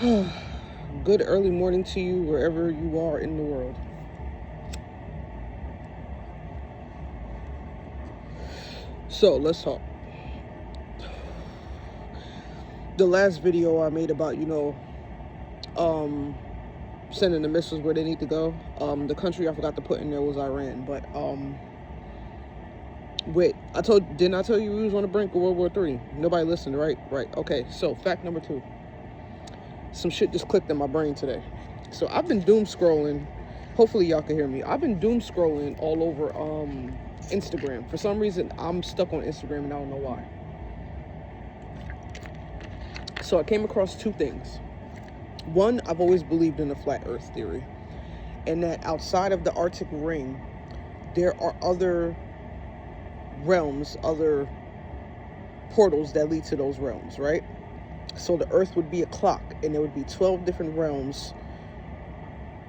Good early morning to you wherever you are in the world. So let's talk. The last video I made about, sending the missiles where they need to go. The country I forgot to put in there was Iran. But wait, didn't I tell you we was on the brink of World War III? Nobody listened, right? Right. Okay, so fact number 2. Some shit just clicked in my brain today. So I've been doom scrolling. Hopefully y'all can hear me. I've been doom scrolling all over Instagram. For some reason, I'm stuck on Instagram and I don't know why. So I came across 2 things. One, I've always believed in the flat earth theory, and that outside of the Arctic Ring, there are other realms, other portals that lead to those realms, right? So the earth would be a clock and there would be 12 different realms,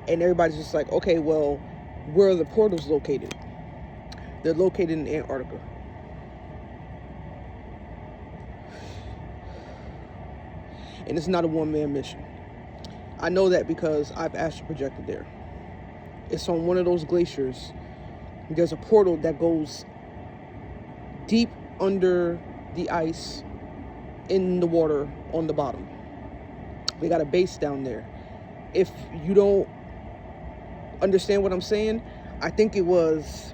and everybody's just like, okay, well, where are the portals located? They're located in Antarctica. And it's not a one-man mission. I know that because I've astral projected there. It's on one of those glaciers. There's a portal that goes deep under the ice in the water on the bottom. They got a base down there. If you don't understand what I'm saying, I think it was,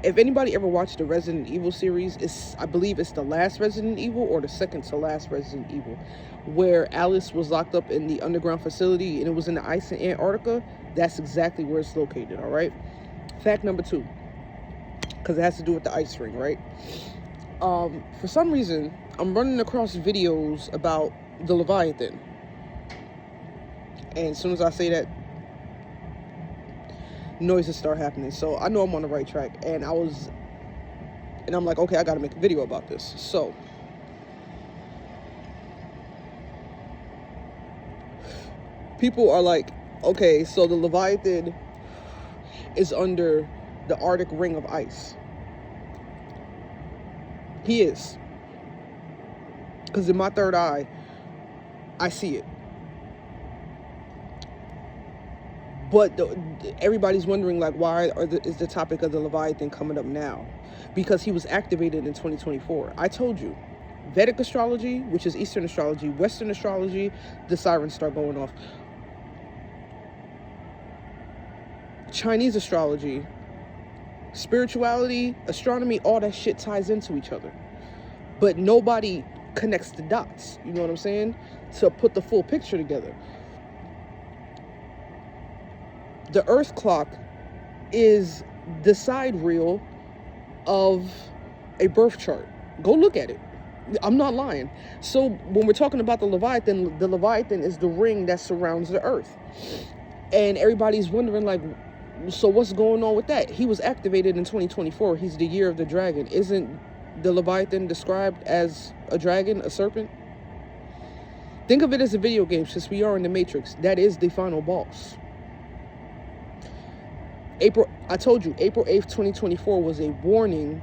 if anybody ever watched the Resident Evil series, I believe it's the last Resident Evil or the second to last Resident Evil, where Alice was locked up in the underground facility and it was in the ice in Antarctica. That's exactly where it's located, all right? Fact number 2, because it has to do with the ice ring, right? For some reason, I'm running across videos about the Leviathan. And as soon as I say that, noises start happening. So I know I'm on the right track. And I'm like, okay, I got to make a video about this. So people are like, okay, so the Leviathan is under the Arctic Ring of ice. He is. Because in my third eye, I see it. But everybody's wondering, like, why is the topic of the Leviathan coming up now? Because he was activated in 2024. I told you, Vedic astrology, which is Eastern astrology, Western astrology, the sirens start going off. Chinese astrology, spirituality, astronomy, all that shit ties into each other. But nobody connects the dots, you know what I'm saying? To put the full picture together. The Earth clock is the side reel of a birth chart. Go look at it. I'm not lying. So when we're talking about the Leviathan is the ring that surrounds the Earth. And everybody's wondering, like, so what's going on with that? He was activated in 2024. He's the year of the dragon. Isn't the Leviathan described as a dragon, a serpent? Think of it as a video game, since we are in the Matrix. That is the final boss. I told you, April 8th, 2024 was a warning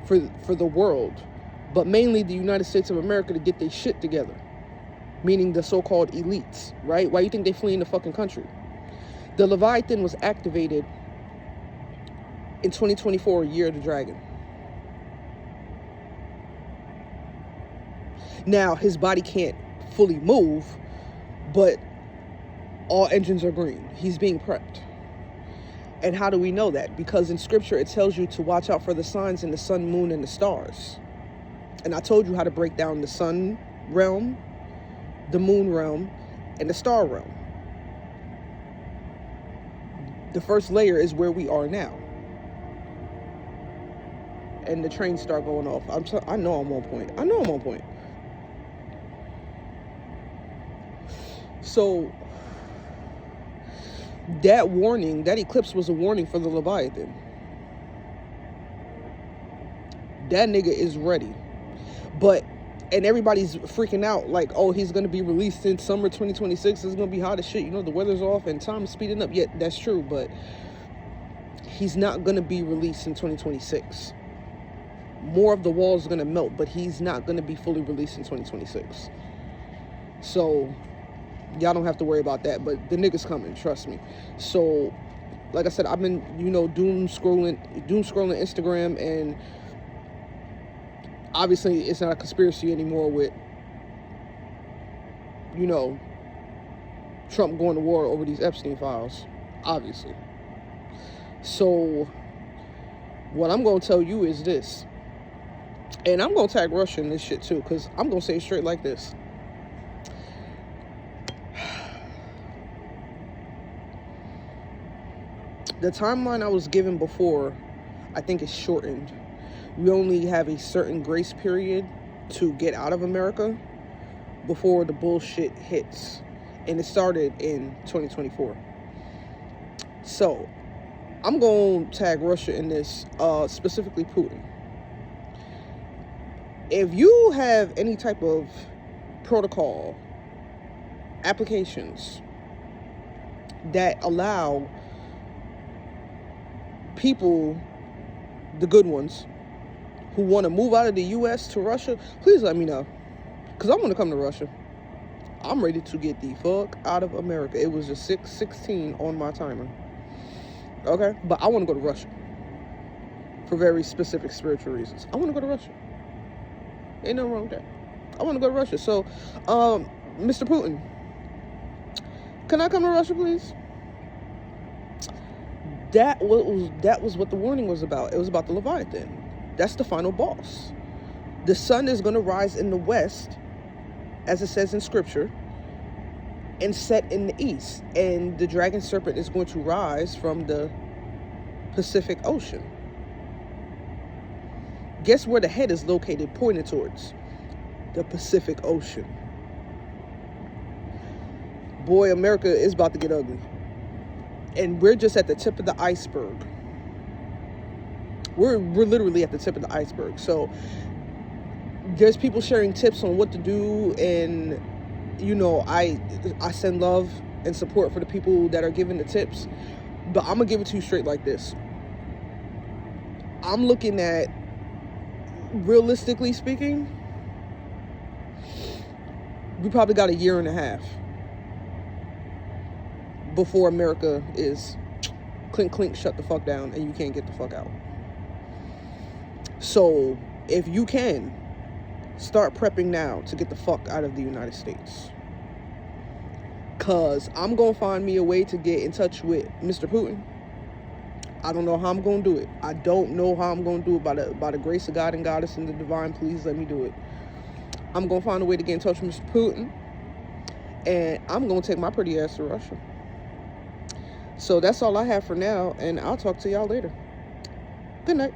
for the world, but mainly the United States of America, to get their shit together, meaning the so-called elites, right? Why you think they flee in the fucking country? The Leviathan was activated in 2024, year of the dragon. Now, his body can't fully move, but all engines are green. He's being prepped. And how do we know that? Because in scripture, it tells you to watch out for the signs in the sun, moon, and the stars. And I told you how to break down the sun realm, the moon realm, and the star realm. The first layer is where we are now. And the trains start going off. I know I'm on point. I know I'm on point. So that warning, that eclipse was a warning for the Leviathan. That nigga is ready. And everybody's freaking out like, oh, he's going to be released in summer 2026. It's going to be hot as shit. You know, the weather's off and time is speeding up. Yeah, that's true. But he's not going to be released in 2026. More of the walls are going to melt, but he's not going to be fully released in 2026. So Y'all don't have to worry about that, but the nigga's coming, trust me. So, like I said, I've been, doom scrolling Instagram, and obviously it's not a conspiracy anymore with, Trump going to war over these Epstein files, obviously. So, what I'm going to tell you is this, and I'm going to tag Russia in this shit too, because I'm going to say it straight like this. The timeline I was given before, I think, is shortened. We only have a certain grace period to get out of America before the bullshit hits. And it started in 2024. So, I'm going to tag Russia in this, specifically Putin. If you have any type of protocol, applications that allow people, the good ones, who want to move out of the U.S. to Russia, please let me know. Because I want to come to Russia. I'm ready to get the fuck out of America. It was just 6:16 on my timer. Okay? But I want to go to Russia. For very specific spiritual reasons. I want to go to Russia. Ain't nothing wrong with that. I want to go to Russia. So, Mr. Putin, can I come to Russia, please? That was what the warning was about. It was about the Leviathan. That's the final boss. The sun is going to rise in the west, as it says in scripture, and set in the east. And the dragon serpent is going to rise from the Pacific Ocean. Guess where the head is located, pointed towards? The Pacific Ocean. Boy, America is about to get ugly. And we're just at the tip of the iceberg. We're literally at the tip of the iceberg. So there's people sharing tips on what to do, and I send love and support for the people that are giving the tips. But I'm gonna give it to you straight like this. I'm looking at, realistically speaking, we probably got a year and a half before America is clink, clink, shut the fuck down, and you can't get the fuck out. So, if you can, start prepping now to get the fuck out of the United States. Because I'm going to find me a way to get in touch with Mr. Putin. I don't know how I'm going to do it. I don't know how I'm going to do it. By the grace of God and Goddess and the divine, please let me do it. I'm going to find a way to get in touch with Mr. Putin. And I'm going to take my pretty ass to Russia. So that's all I have for now, and I'll talk to y'all later. Good night.